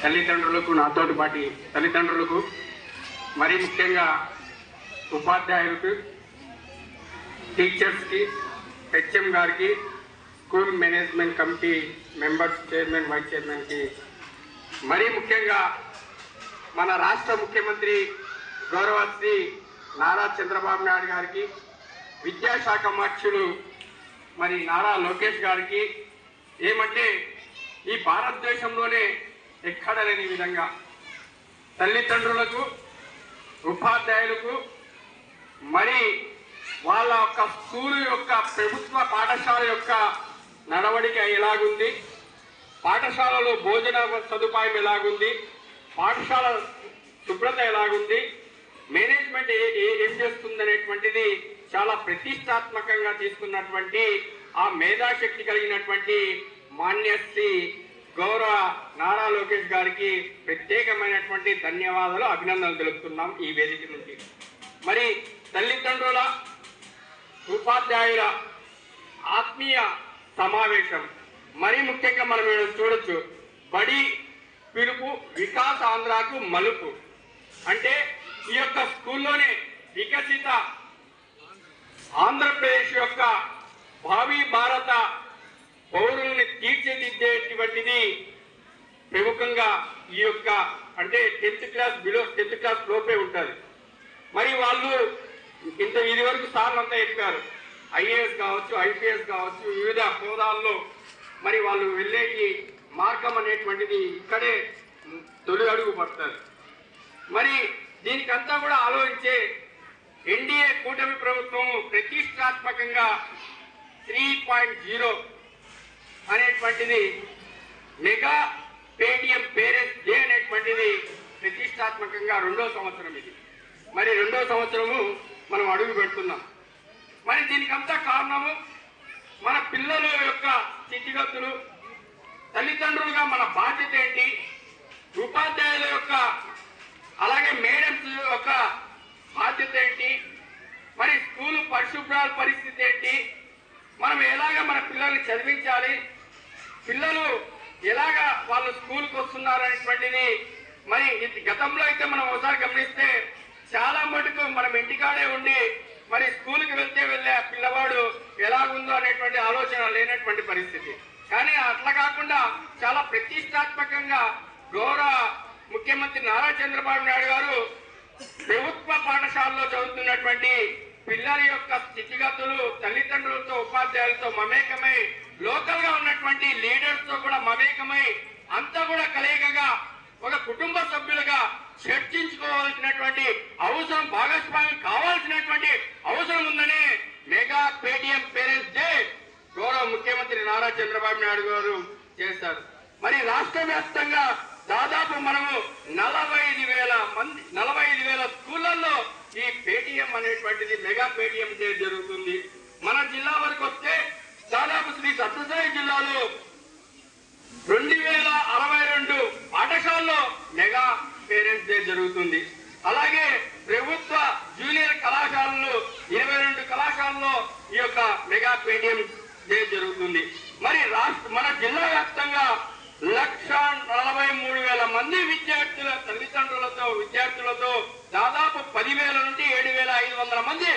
తల్లిదండ్రులకు, నాతోటి పాటి తల్లిదండ్రులకు, మరీ ముఖ్యంగా ఉపాధ్యాయులకు, టీచర్స్కి, హెచ్ఎం గారికి, school management committee members, chairman, vice చైర్మన్కి, మరీ ముఖ్యంగా మన రాష్ట్ర ముఖ్యమంత్రి గౌరవ శ్రీ నారా చంద్రబాబు నాయుడు గారికి, విద్యాశాఖ మంత్రులు మరి నారా లోకేష్ గారికి, ఏమంటే ఈ భారతదేశంలోనే ఎక్కడ లేని విధంగా తల్లిదండ్రులకు, ఉపాధ్యాయులకు, మరి వాళ్ళ యొక్క స్కూలు యొక్క ప్రభుత్వ పాఠశాల యొక్క నడవడిక ఎలాగుంది, పాఠశాలలో భోజన సదుపాయం ఎలాగుంది, పాఠశాల శుభ్రత ఎలాగుంది, మేనేజ్మెంట్ ఏం చేస్తుంది అనేటువంటిది చాలా ప్రతిష్టాత్మకంగా తీసుకున్నటువంటి ఆ మేధాశక్తి కలిగినటువంటి మాన్యశ్రీ గౌరవ నారా లోకేష్ గారికి ప్రత్యేకమైనటువంటి ధన్యవాదాలు, అభినందనలు తెలుపుతున్నాం ఈ వేదిక నుంచి. మరి తల్లిదండ్రుల, ఉపాధ్యాయుల ఆత్మీయ సమావేశం మరీ ముఖ్యంగా మనం చూడొచ్చు. బడి పిలుపు వికాస్ ఆంధ్రాకు మలుపు అంటే ఈ యొక్క స్కూల్లోనే వికసిత ఆంధ్రప్రదేశ్ యొక్క భావి భారత పౌరుల్ని తీర్చిదిద్దేటువంటిది ప్రముఖంగా ఈ యొక్క అంటే 10th క్లాస్ లోపే ఉంటుంది. మరి వాళ్ళు ఇది వరకు సార్లు అంతా చెప్పారు, ఐఏఎస్ కావచ్చు, ఐపీఎస్ కావచ్చు, వివిధ హోదాల్లో మరి వాళ్ళు వెళ్ళేటి మార్గం అనేటువంటిది ఇక్కడే తొలి అడుగు పడతారు. మరి దీనికంతా కూడా ఆలోచించే ఎన్డీఏ కూటమి ప్రభుత్వం ప్రతిష్టాత్మకంగా 3.0 అనేటువంటిది మెగా పేటిఎం పేరెంట్స్ డే అనేటువంటిది ప్రతిష్టాత్మకంగా 2వ సంవత్సరం ఇది. మరి 2వ సంవత్సరము మనం అడుగు పెడుతున్నాం. మరి దీనికంతా కారణము మన పిల్లల యొక్క స్థితిగతులు, తల్లిదండ్రులుగా మన బాధ్యత ఏంటి, ఉపాధ్యాయుల యొక్క అలాగే మేడమ్స్ యొక్క బాధ్యత ఏంటి, మరి స్కూలు పరిశుభ్రాల పరిస్థితి ఏంటి, మనం ఎలాగ మన పిల్లల్ని చదివించాలి, పిల్లలు ఎలాగ వాళ్ళు స్కూల్కి వస్తున్నారు అనేటువంటిది. మరి గతంలో అయితే మనం ఒకసారి గమనిస్తే చాలా మటుకు మనం ఇంటికాడే ఉండి మరి స్కూల్కి వెళ్ళే పిల్లవాడు ఎలాగుందో అనేటువంటి ఆలోచన లేనటువంటి పరిస్థితి. కానీ అట్లా కాకుండా చాలా ప్రతిష్టాత్మకంగా గౌరవ ముఖ్యమంత్రి నారా చంద్రబాబు నాయుడు గారు ప్రభుత్వ పాఠశాలలో చదువుతున్నటువంటి పిల్లల యొక్క స్థితిగతులు తల్లిదండ్రులతో, ఉపాధ్యాయులతో మమేకమై, లోకల్ గా ఉన్నటువంటి లీడర్స్ తో కూడా మమేకమై, అంతా కూడా కలయికగా ఒక కుటుంబ సభ్యులుగా చర్చించుకోవాల్సినటువంటి అవసరం, భాగస్వామ్యం కావాల్సినటువంటి అవసరం ఉందని మెగా పేటిఎం పేరెంట్స్ డే గౌరవ ముఖ్యమంత్రి నారా చంద్రబాబు నాయుడు గారు చేశారు. మరి రాష్ట్ర వ్యాప్తంగా దాదాపు మనము 45,000 స్కూళ్లలో ఈ పేటిఎం అనేటువంటిది మెగా పేటిఎం డే జరుగుతుంది. మన జిల్లా వరకు వస్తే దాదాపు శ్రీ సత్యసాయి జిల్లాలో 2062 పాఠశాలలో మెగా పేరెంట్స్ డే జరుగుతుంది. అలాగే ప్రభుత్వ జూనియర్ కళాశాలలో 22 కళాశాలలో ఈ యొక్క మెగా పేటిఎం డే జరుగుతుంది. మరి మన జిల్లా వ్యాప్తంగా 1,43,000 మంది విద్యార్థుల తల్లిదండ్రులతో, విద్యార్థులతో దాదాపు 10,000 నుండి 7,500 మంది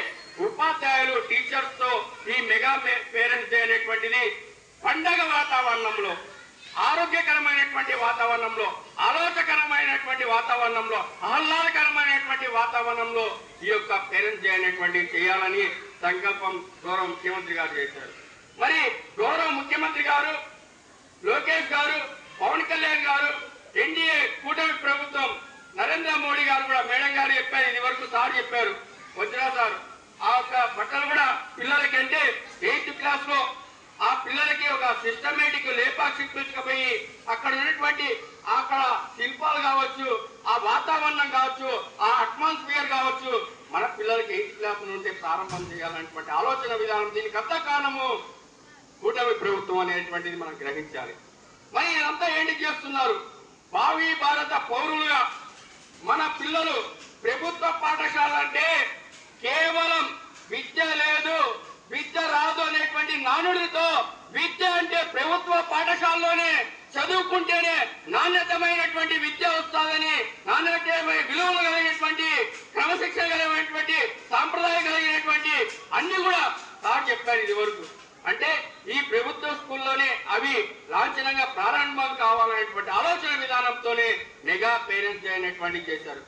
ఉపాధ్యాయులు, టీచర్స్ తో ఈ మెగా పేరెంట్స్ డే అనేటువంటిది పండగ వాతావరణంలో, ఆరోగ్యకరమైనటువంటి వాతావరణంలో, ఆలోచకరమైనటువంటి వాతావరణంలో, ఆహ్లాదకరమైనటువంటి వాతావరణంలో ఈ యొక్క పేరెంట్స్ డే అనేటువంటిది చేయాలని సంకల్పం గౌరవ ముఖ్యమంత్రి గారు చేశారు. మరి గౌరవ ముఖ్యమంత్రి గారు లోకేష్ గారు, పవన్ కళ్యాణ్ గారు, ఎన్డీఏ కూటమి ప్రభుత్వం, నరేంద్ర మోడీ గారు కూడా, మేడం గారు చెప్పారు, ఇది వరకు సార్ చెప్పారు, వజ్రా సార్, ఆ యొక్క బట్టలు కూడా పిల్లలకి అంటే 8th క్లాస్ లో ఆ పిల్లలకి ఒక సిస్టమేటిక్ లేపాక్షికి తీసుకుపోయి అక్కడ ఉన్నటువంటి అక్కడ శిల్పాలు కావచ్చు, ఆ వాతావరణం కావచ్చు, ఆ అట్మాస్ఫియర్ కావచ్చు, మన పిల్లలకి 8th క్లాస్ నుండి ప్రారంభం చేయాలనేటువంటి ఆలోచన విధానం. దీనికి అంత కారణము కూటమి ప్రభుత్వం అనేటువంటిది మనం గ్రహించాలి. మరి ఇదంతా ఏంటి చేస్తున్నారు? భావి భారత పౌరులుగా మన పిల్లలు ప్రభుత్వ పాఠశాల అంటే కేవలం విద్య లేదు, విద్య రాదు అనేటువంటి నానుడితో విద్య అంటే ప్రభుత్వ పాఠశాలలోనే చదువుకుంటేనే నాణ్యతమైనటువంటి అన్ని కూడా సార్ చెప్పారు ఇది వరకు. అంటే ఈ ప్రభుత్వ స్కూల్లోనే అవి లాంఛనంగా ప్రారంభం కావాలనేటువంటి ఆలోచన విధానంతోనే మెగా పేరెంట్స్ డే అనేటువంటిది చేశారు.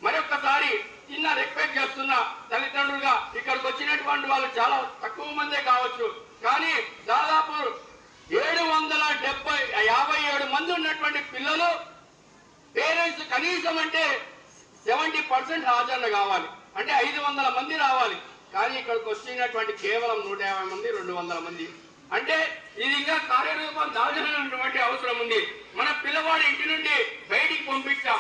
మరొకసారి చిన్న రిక్వెస్ట్ చేస్తున్న తల్లిదండ్రులుగా, ఇక్కడికి వచ్చినటువంటి వాళ్ళు చాలా తక్కువ మందే కావచ్చు, కానీ దాదాపు 757 మంది ఉన్నటువంటి పిల్లలు పేరెంట్స్ కనీసం అంటే 70% హాజరు కావాలి, అంటే 500 మంది రావాలి. కానీ ఇక్కడికి వచ్చినటువంటి కేవలం 150 మంది 200 మంది. అంటే ఇది ఇంకా కార్యరూపం దాల్చినటువంటి అవసరం ఉంది. మన పిల్లవాడి ఇంటి నుండి బయటికి పంపించాం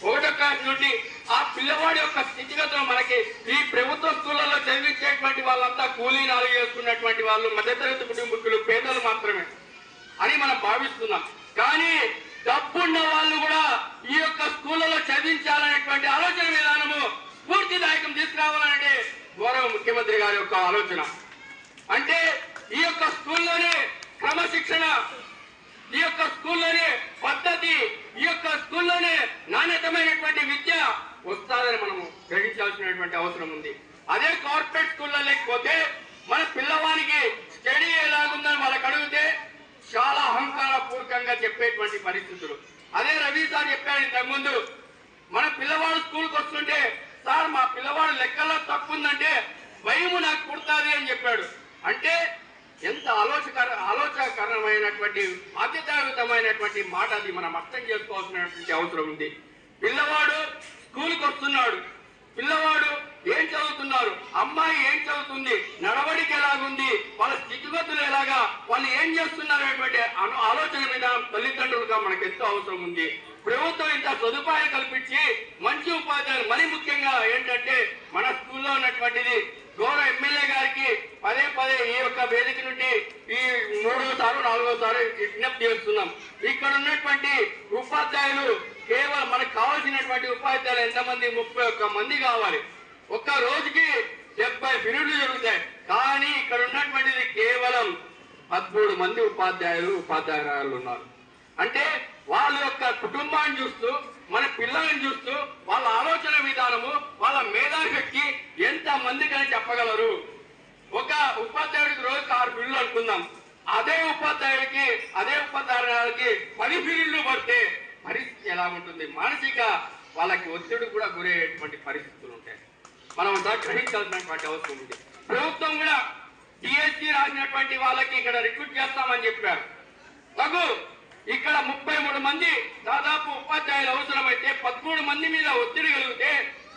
1వ క్లాస్ నుండి. ఆ పిల్లవాడి యొక్క స్థితిగతులు మనకి ఈ ప్రభుత్వ స్కూళ్ళలో చదివించేటువంటి వాళ్ళంతా కూలీనాలు చేసుకున్నటువంటి వాళ్ళు, మధ్యతరగతి కుటుంబీకులు, పేదలు మాత్రమే అని మనం భావిస్తున్నాం. కానీ డబ్బున్న వాళ్ళు కూడా ఈ యొక్క స్కూళ్ళలో చదివించాలనేటువంటి ఆలోచన విధానము స్ఫూర్తిదాయకం తీసుకురావాలంటే గౌరవ ముఖ్యమంత్రి గారి యొక్క ఆలోచన. అంటే ఈ యొక్క స్కూల్లోనే క్రమశిక్షణ, ఈ యొక్క స్కూల్లోనే పద్ధతి, ఈ యొక్క స్కూల్లోనే నాణ్యతమైనటువంటి విద్య వస్తాదని మనము గ్రహించాల్సినటువంటి అవసరం ఉంది. అదే కార్పొరేట్ స్కూల్లో లేకపోతే మన పిల్లవానికి స్టడీ ఎలాగుందని వాళ్ళకి అడిగితే చాలా అహంకారపూర్వకంగా చెప్పేటువంటి పరిస్థితులు. అదే రవి సార్ చెప్పాడు ఇంతకుముందు, మన పిల్లవాడు స్కూల్కి వస్తుంటే సార్ మా పిల్లవాడు లెక్కల్లో తప్పు ఉందంటే భయము నాకు పుడుతుంది అని చెప్పాడు. అంటే ఎంత ఆలోచనకరమైనటువంటి బాధ్యతాయుతమైనటువంటి మాట అది మనం అర్థం చేసుకోవాల్సినటువంటి అవసరం ఉంది. పిల్లవాడు స్కూల్కి వస్తున్నాడు, పిల్లవాడు ఏం చదువుతున్నారు, అమ్మాయి ఏం చదువుతుంది, నడవడిక ఎలాగుంది, వాళ్ళ స్థితిగతులు ఎలాగా, వాళ్ళు ఏం చేస్తున్నారు అనేటువంటి ఆలోచన మీద తల్లిదండ్రులుగా మనకు ఎంతో అవసరం ఉంది. ప్రభుత్వం ఇంత సదుపాయం కల్పించి మంచి ఉపాధ్యాయులు, మరీ ముఖ్యంగా ఏంటంటే మన స్కూల్లో ఉన్నటువంటిది గౌరవ ఎమ్మెల్యే గారికి పదే ఈ యొక్క వేదిక నుండి ఈ 3వ సారి 4వ సారి విజ్ఞప్తి చేస్తున్నాం. ఇక్కడ ఉన్నటువంటి ఉపాధ్యాయులు కేవలం మనకు కావాల్సినటువంటి ఉపాధ్యాయులు ఎంతమంది, 31 మంది కావాలి. ఒక్క రోజుకి 70 పీరియడ్లు జరుగుతాయి. కానీ ఇక్కడ ఉన్నటువంటిది కేవలం 13 మంది ఉపాధ్యాయురాలు ఉన్నారు. అంటే వాళ్ళ యొక్క కుటుంబాన్ని చూస్తూ, మన పిల్లల్ని చూస్తూ, వాళ్ళ ఆలోచన విధానము, వాళ్ళ మేధాశక్తి ఎంత మందికని చెప్పగలరు. ఒక ఉపాధ్యాయుడికి రోజుకి 6 పీరియడ్లు అనుకుందాం, అదే ఉపాధ్యాయులకి 10 పీరియడ్లు పడితే పరిస్థితి ఎలా ఉంటుంది? మానసిక వాళ్ళకి ఒత్తిడి కూడా గురయ్యేటువంటి పరిస్థితులు ఉంటాయి. మనం గ్రహించాల్సినటువంటి అవసరం ఉంది. ప్రభుత్వం కూడా డిఎస్సి రాసినటువంటి వాళ్ళకి ఇక్కడ రిక్రూట్ చేస్తామని చెప్పారు. తగు ఇక్కడ 33 మంది దాదాపు ఉపాధ్యాయులు అవసరమైతే 13 మంది మీద ఒత్తిడి కలిగితే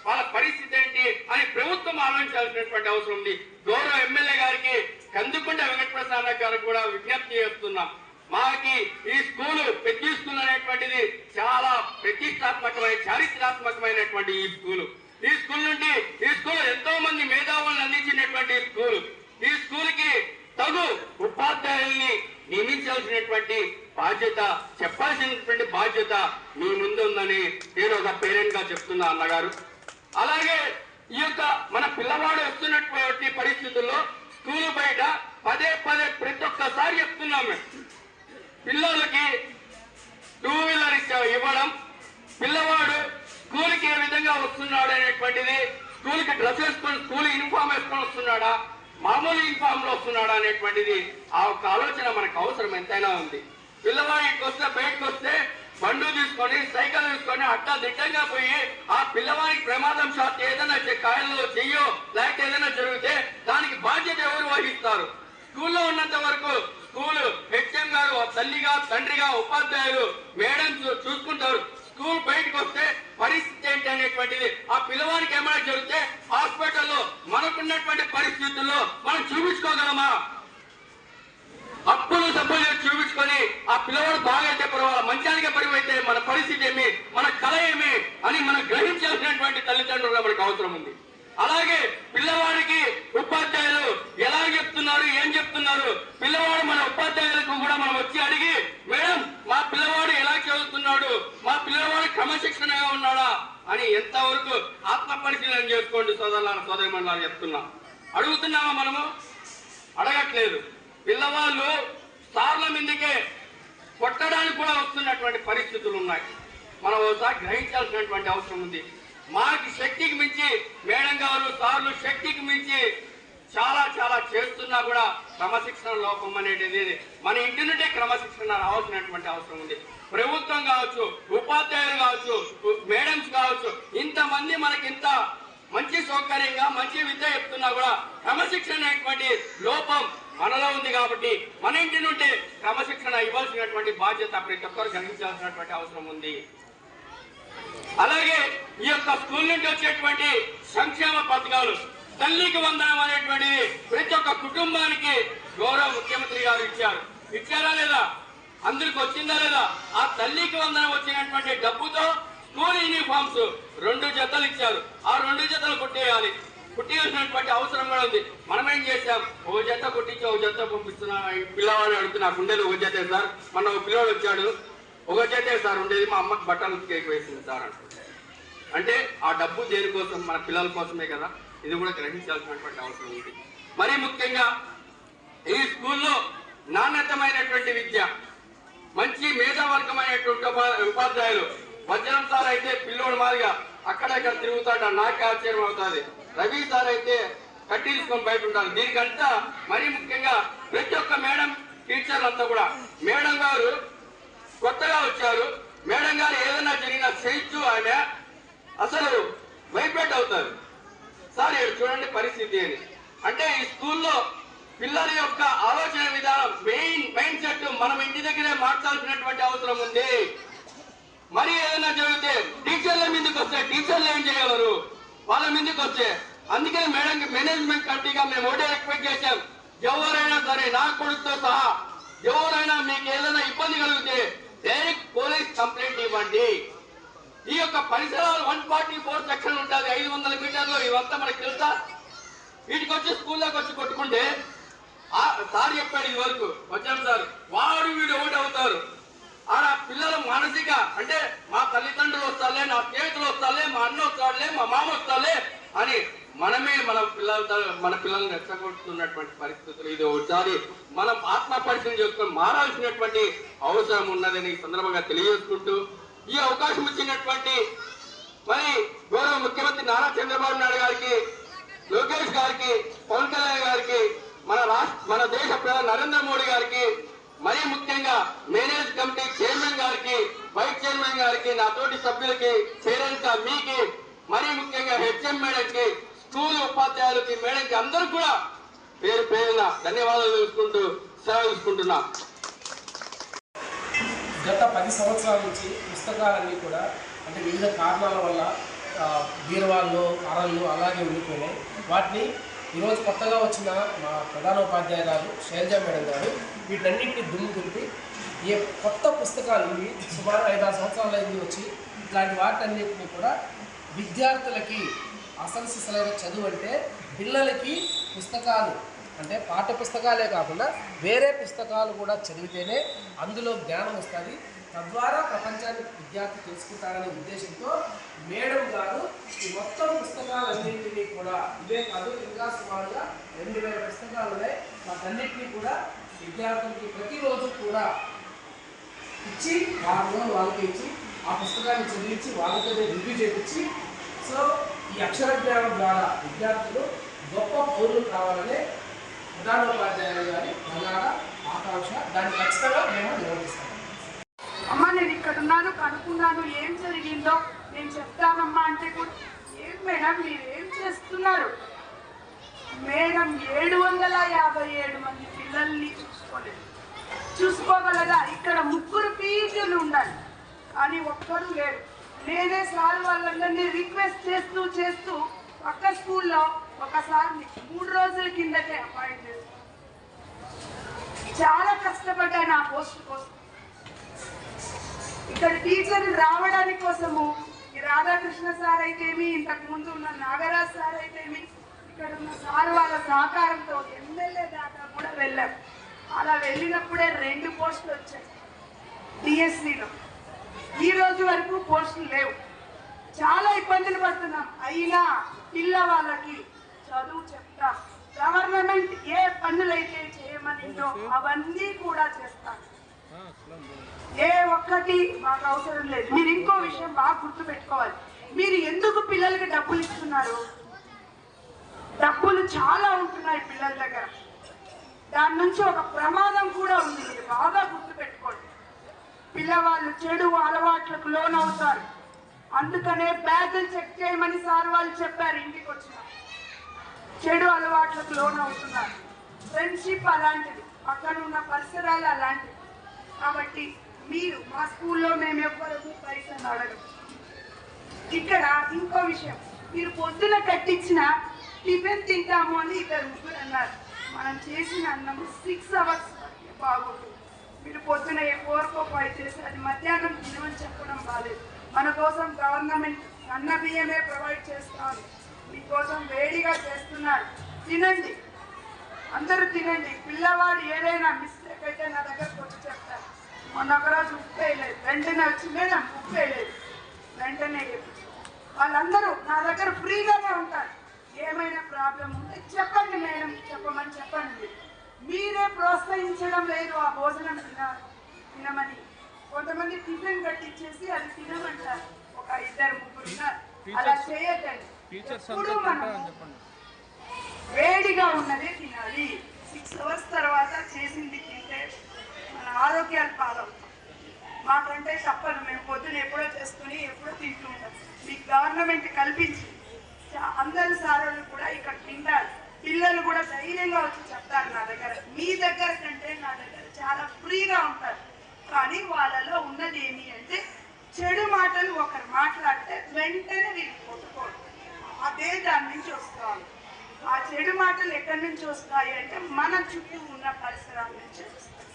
వాళ్ళ పరిస్థితి ఏంటి అని ప్రభుత్వం ఆలోచించాల్సినటువంటి అవసరం ఉంది. గౌరవ ఎమ్మెల్యే గారికి కందుకుంట వెంకటప్రసాద్ గారికి కూడా విజ్ఞప్తి చేస్తున్నాం. మాకి ఈ స్కూలు పెద్ద స్కూల్ అనేటువంటిది చాలా ప్రతిష్టాత్మకమైన చారిత్రాత్మకమైనటువంటి ఈ స్కూల్ నుండి ఈ స్కూల్ ఎంతో మంది మేధావులను అందించినటువంటి స్కూల్. ఈ స్కూల్ కి తగు ఉపాధ్యాయుల్ని నియమించాల్సినటువంటి బాధ్యత, చెప్పాల్సినటువంటి బాధ్యత మీ ముందు ఉందని నేను ఒక పేరెంట్ గా చెప్తున్నా అన్నగారు. అలాగే ఈ యొక్క మన పిల్లవాడు వస్తున్నటువంటి పరిస్థితుల్లో స్కూల్ బయట పదే ప్రతి ఒక్కసారి చెప్తున్నాము, పిల్లలకి 2 వీలర్ ఇవ్వడం, పిల్లవాడు స్కూల్కి ఏ విధంగా వస్తున్నాడు అనేటువంటిది, స్కూల్కి డ్రెస్ వేసుకొని స్కూల్ యూనిఫామ్ వేసుకొని వస్తున్నాడా, మామూలు యూనిఫామ్ లో వస్తున్నాడా అనేటువంటిది ఆ ఒక ఆలోచన మనకు అవసరం ఎంతైనా ఉంది. పిల్లవాడు ఇంటికి వస్తే, బయటకు వస్తే బండు తీసుకొని, సైకిల్ తీసుకొని అట్టా దిట్టంగా పోయి ఆ పిల్లవాడికి ప్రమాదం షాట్ ఏదైనా కాయల్లో చెయ్యో లేకపోతే ఏదైనా జరిగితే దానికి బాధ్యత ఎవరు వహిస్తారు? స్కూల్లో ఉన్నంత వరకు స్కూల్ హెచ్ఎం గారు, తల్లిగా, తండ్రిగా, ఉపాధ్యాయులు, మేడమ్స్ చూసుకుంటారు. స్కూల్ బయటకు వస్తే పరిస్థితి ఏంటి అనేటువంటిది, ఆ పిల్లవాడికి ఏమైనా జరిగితే హాస్పిటల్లో మనకున్నటువంటి పరిస్థితుల్లో మనం చూపించుకోగలమా? అప్పులు సబ్బులు చూపించుకొని ఆ పిల్లవాడు బాగైతే పర్వాలా, మంచానికే పరివైతే మన పరిస్థితి ఏమి, మన కళ ఏమి అని మనం గ్రహించాల్సినటువంటి తల్లిదండ్రులుగా మనకు అవసరం ఉంది. అలాగే పిల్లవాడికి ఉపాధ్యాయులు ఎలా చెప్తున్నారు, ఏం చెప్తున్నారు, పిల్లవాడు మన ఉపాధ్యాయులకు కూడా మనం వచ్చి అడిగి, మేడం మా పిల్లవాడు ఎలా చదువుతున్నాడు, మా పిల్లవాడు క్రమశిక్షణగా ఉన్నాడా అని ఎంతవరకు ఆత్మ పరిశీలన చేసుకోండి సోదరిమణులారా చెప్తున్నాం. అడుగుతున్నామా? మనము అడగట్లేదు. పిల్లవాళ్ళు సార్ల మీదకే కొట్టడానికి కూడా వస్తున్నటువంటి పరిస్థితులు ఉన్నాయి. మనం ఒకసారి గ్రహించాల్సినటువంటి అవసరం ఉంది. మాకు శక్తికి మించి మేడం గారు సార్లు శక్తికి మించి చాలా చాలా చేస్తున్నా కూడా క్రమశిక్షణ లోపం అనేది మన ఇంటి నుండే క్రమశిక్షణ రావాల్సినటువంటి అవసరం ఉంది. ప్రభుత్వం కావచ్చు, ఉపాధ్యాయులు కావచ్చు, మేడమ్స్ కావచ్చు, ఇంతమంది మనకి ఇంత మంచి సౌకర్యంగా మంచి విద్య చెప్తున్నా కూడా క్రమశిక్షణ అనేటువంటి లోపం మనలో ఉంది. కాబట్టి మన ఇంటి నుండి క్రమశిక్షణ ఇవ్వాల్సినటువంటి బాధ్యత ప్రతి ఒక్కరు గ్రహించాల్సినటువంటి అవసరం ఉంది. అలాగే ఈ యొక్క స్కూల్ నుండి వచ్చేటువంటి సంక్షేమ పథకాలు, తల్లికి వందనం అనేటువంటిది ప్రతి ఒక్క కుటుంబానికి గౌరవ ముఖ్యమంత్రి గారు ఇచ్చారా లేదా, అందరికి వచ్చిందా లేదా? ఆ తల్లికి వందనం వచ్చినటువంటి డబ్బుతో స్కూల్ యూనిఫామ్స్ 2 జతలు ఇచ్చారు. ఆ 2 జతలు కుట్టియాల్సినటువంటి అవసరం కూడా ఉంది. మనం ఏం చేశాం, ఒక జత కుట్టించి ఒక జత పంపిస్తున్నా పిల్లవాడిని అడుగుతున్నా, ఉండేది ఒక జతే సార్, మన ఒక పిల్లవాడు వచ్చాడు, ఒక జతే సార్ ఉండేది, మా అమ్మకి బట్టలు కేక్ వేసింది సార్ అంటుంది. అంటే ఆ డబ్బు దేనికోసం? మన పిల్లల కోసమే కదా. ఇది కూడా గ్రహించాల్సినటువంటి అవసరం ఉంది. మరీ ముఖ్యంగా ఈ స్కూల్లో నాణ్యతమైనటువంటి విద్య, మంచి మేధావర్గమైనటువంటి ఉపాధ్యాయులు. వజ్రం సార్ అయితే పిల్లోడు మాదిగా అక్కడక్కడ తిరుగుతాడు, నాకే ఆశ్చర్యం అవుతుంది. రవి సార్ అయితే కట్టి తీసుకొని బయట ఉంటారు. దీనికంతా మరీ ముఖ్యంగా ప్రతి ఒక్క మేడం టీచర్లు అంతా కూడా, మేడం గారు కొత్తగా వచ్చారు, మేడం గారు ఏదైనా జరిగినా చేయించు ఆమె అసలు వైబ్రేట్ అవుతారు. సార్ చూడండి పరిస్థితి అని. అంటే ఈ స్కూల్లో పిల్లల యొక్క ఆలోచన విధానం, మైండ్ సెట్ మనం ఇంటి దగ్గరే మార్చాల్సినటువంటి అవసరం ఉంది. మరి ఏదైనా జరిగితే టీచర్ల మీదకి వస్తే టీచర్లు ఏం చేయగలరు? వాళ్ళ మీదకి వస్తే అందుకని మేనేజ్మెంట్ కమిటీగా మేము ఒకటే రిక్వెస్ట్ చేశాం, ఎవరైనా సరే నా కొడుకుతో సహా ఎవరైనా మీకు ఏదైనా ఇబ్బంది కలిగితే డైరెక్ట్ పోలీస్ కంప్లైంట్ ఇవ్వండి. ఈ యొక్క పరిసరాలు 144 సెక్షన్ ఉంటుంది, 500 మీటర్లు, ఇవంతా మనకు తెలుసా? వీటికి వచ్చి స్కూల్లోకి వచ్చి కొట్టుకుంటే సార్ చెప్పాడు ఇది వరకు వచ్చాం సార్, వాడు వీడు ఒకటి అవుతారు. ఆడ పిల్లల మానసిక అంటే మా తల్లిదండ్రులు వస్తాలే, నా స్నేహితులు వస్తాలే, మా అన్న వస్తాడులే, మా మామ వస్తాలే అని మనమే మన పిల్లల్ని రెచ్చగొడుతున్నటువంటి పరిస్థితులు. ఇది ఒకసారి మనం ఆత్మ పరిశీలన చేసుకొని మారాల్సినటువంటి అవసరం ఉన్నదని ఈ సందర్భంగా తెలియజేసుకుంటూ, ఈ అవకాశం ఇచ్చినటువంటి మరి గౌరవ ముఖ్యమంత్రి నారా చంద్రబాబు నాయుడు గారికి, లోకేష్ గారికి, పవన్ కళ్యాణ్ గారికి, మన దేశ ప్రధాని నరేంద్ర మోడీ గారికి, మరీ ముఖ్యంగా మేనేజ్ కమిటీ చైర్మన్ గారికి, వైస్ చైర్మన్ గారికి, నా తోటి సభ్యులకి, పేరెంట్స్ మీకు, మరీ ముఖ్యంగా హెచ్ఎం మేడంకి, స్కూల్ ఉపాధ్యాయులకి, మేడంకి అందరూ కూడా పేరు పేరున ధన్యవాదాలు తెలుసుకుంటూ సెలవు తీసుకుంటున్నా. గత 10 సంవత్సరాల నుంచి పుస్తకాలన్నీ కూడా అంటే వివిధ కారణాల వల్ల బీరువాళ్ళు, అరళ్ళు అలాగే ఉండిపోయినాయి. వాటిని ఈరోజు కొత్తగా వచ్చిన మా ప్రధానోపాధ్యాయురాలు శైలజా మేడం గారు వీటన్నింటినీ దుమ్ము దులిపి కొత్త పుస్తకాలు ఇవి సుమారు 5-6 సంవత్సరాల అయింది వచ్చి ఇట్లాంటి వాటన్నింటినీ కూడా విద్యార్థులకి అసలు సిసలైన చదువు అంటే పిల్లలకి పుస్తకాలు అంటే పాఠ్య పుస్తకాలే కాకుండా వేరే పుస్తకాలు కూడా చదివితేనే అందులో జ్ఞానం వస్తుంది, తద్వారా ప్రపంచాన్ని విద్యార్థి తెలుసుకుంటారనే ఉద్దేశంతో మేడం గారు ఈ మొత్తం పుస్తకాలన్నింటినీ కూడా ఇవే కాదు ఇంకా సుమారుగా 2000 పుస్తకాలు ఉన్నాయి. వాటన్నింటినీ కూడా విద్యార్థులకి ప్రతిరోజు కూడా ఇచ్చి వాళ్ళకి ఇచ్చి ఆ పుస్తకాన్ని చదివించి వాళ్ళతో రివ్యూ చేయించి సో ఈ అక్షర జ్ఞానం ద్వారా విద్యార్థులు గొప్ప పౌరులు కావాలనే ప్రధానోపాధ్యాయులు గారి ప్రధాన ఆకాంక్ష. దాన్ని ఖచ్చితంగా మేము నిర్వహిస్తాం. అమ్మ నేను ఇక్కడ ఉన్నాను, కనుక్కున్నాను, ఏం జరిగిందో నేను చెప్తానమ్మా అంటే కూడా ఏం మేడం మీరు ఏం చేస్తున్నారు? మేడం 757 మంది పిల్లల్ని చూసుకోగలదా? ఇక్కడ 3 పీజీలు ఉండాలి కానీ ఒక్కరు లేరు. నేనే సార్ వాళ్ళందరినీ రిక్వెస్ట్ చేస్తూ పక్క స్కూల్లో ఒకసారి 3 రోజుల కిందటే అపాయింట్ చేస్తాను. చాలా కష్టపడ్డాను ఆ పోస్ట్ కోసం. ఇక్కడ టీచర్లు రావడానికి కోసము ఈ రాధాకృష్ణ సార్ అయితేమి, ఇంతకు ముందు ఉన్న నాగరాజ్ సార్ అయితేమి, ఇక్కడ ఉన్న సార్ వాళ్ళ సహకారంతో ఎమ్మెల్యే దాకా కూడా వెళ్ళాం. అలా వెళ్ళినప్పుడే 2 పోస్టులు వచ్చాయి డిఎస్సిలో. ఈ రోజు వరకు పోస్టులు లేవు. చాలా ఇబ్బందులు పడుతున్నాం. అయినా పిల్లవాళ్ళకి చదువు చెప్తాం. గవర్నమెంట్ ఏ పనులైతే చేయమనిందో అవన్నీ కూడా చేస్తాం. ఏ ఒక్కటి మాకు అవసరం లేదు. మీరు ఇంకో విషయం బాగా గుర్తుపెట్టుకోవాలి. మీరు ఎందుకు పిల్లలకి డబ్బులు ఇస్తున్నారు? డబ్బులు చాలా ఉంటున్నాయి పిల్లల దగ్గర, దాని నుంచి ఒక ప్రమాదం కూడా ఉంది. మీరు బాగా గుర్తుపెట్టుకోండి. పిల్లవాళ్ళు చెడు అలవాట్లకు లోనవుతారు. అందుకనే బ్యాగులు చెక్ చేయమని సార్ వాళ్ళు చెప్పారు. ఇంటికి వచ్చిన చెడు అలవాట్లకు లోనవుతున్నారు. ఫ్రెండ్షిప్ అలాంటిది, పక్కన ఉన్న పరిసరాలు అలాంటివి. కాబట్టి మీరు మా స్కూల్లో మేము ఎవ్వరూ పైసలు అడగం. ఇక్కడ ఇంకో విషయం, మీరు పొద్దున కట్టించిన టిఫిన్ తింటాము అని ఇద్దరు ముగ్గురు అన్నారు. మనం చేసిన అన్నం 6 hours బాగుంటుంది. మీరు పొద్దున 4 or 5 చేసి అది మధ్యాహ్నం తినమని చెప్పడం బాలేదు. మన కోసం గవర్నమెంట్ అన్న బియ్యమే ప్రొవైడ్ చేస్తాను, మీకోసం వేడిగా చేస్తున్నారు. తినండి, అందరూ తినండి. పిల్లవాడు ఏదైనా మిస్టేక్ అయితే నా దగ్గరకు వచ్చి చెప్తారు. మొన్న ఒకరోజు ఉప్పు వేయలేదు, వెంటనే వచ్చి మేడం ఉప్పు వేయలేదు, వెంటనే వాళ్ళందరూ నా దగ్గర ఫ్రీగానే ఉంటారు. ఏమైనా ప్రాబ్లం ఉంటే చెప్పండి మేడం, చెప్పమని చెప్పండి. మీరే ప్రోత్సహించడం లేదు ఆ భోజనం తినమని. కొంతమంది టిఫిన్ కట్టించేసి అది తినమంటారు. ఒక 2-3 ఉన్నారు. అలా చేయొద్దండి. ఎప్పుడు మనం వేడిగా ఉన్నదే తినాలి. 6 hours తర్వాత చేసింది తింటే మన ఆరోగ్యాలు పాలవుతాం. మాకంటే తప్పదు, మేము పొద్దున ఎప్పుడో చేసుకుని ఎప్పుడో తింటూ ఉంటాం. మీకు గవర్నమెంట్ కల్పించి అందరు సార్లు కూడా ఇక్కడ తింటారు. పిల్లలు కూడా ధైర్యంగా వచ్చి చెప్తారు నా దగ్గర. మీ దగ్గర కంటే నా దగ్గర చాలా ఫ్రీగా ఉంటారు. కానీ వాళ్ళలో ఉన్నది ఏమి అంటే చెడు మాటలు ఒకరు మాట్లాడితే వెంటనే వీళ్ళు కొట్టుకోరు. అదే దాని నుంచి వస్తాయి. ఆ చెడు మాటలు ఎక్కడి నుంచి వస్తాయి అంటే మన చుట్టూ ఉన్న పరిసరాల నుంచి వస్తాయి.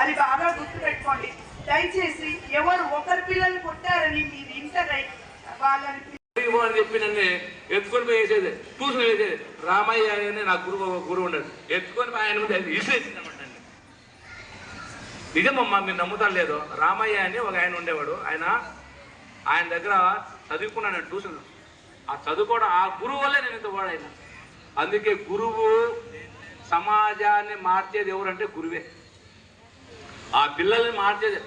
అది బాగా గుర్తుపెట్టుకోండి. దయచేసి ఎవరు ఒకరి పిల్లలు కొట్టారని మీరు ఇంటర్ వాళ్ళని అని చెప్పి నన్ను ఎత్తుకొని పోయి వేసేది, ట్యూషన్ వేసేది. రామయ్య అని నా గురువు ఉండదు, ఎత్తుకొని ఆయన ముందు విసిరేసిందన్నమాట. నిజమమ్మా, మీరు నమ్ముతారు లేదు. రామయ్య అని ఒక ఆయన ఉండేవాడు. ఆయన దగ్గర చదువుకున్నాను ట్యూషన్. ఆ చదువుకోవడం ఆ గురువు వల్లే నేను ఇంత వాడైనా. అందుకే గురువు సమాజాన్ని మార్చేది ఎవరంటే గురువే. ఆ పిల్లల్ని మార్చేది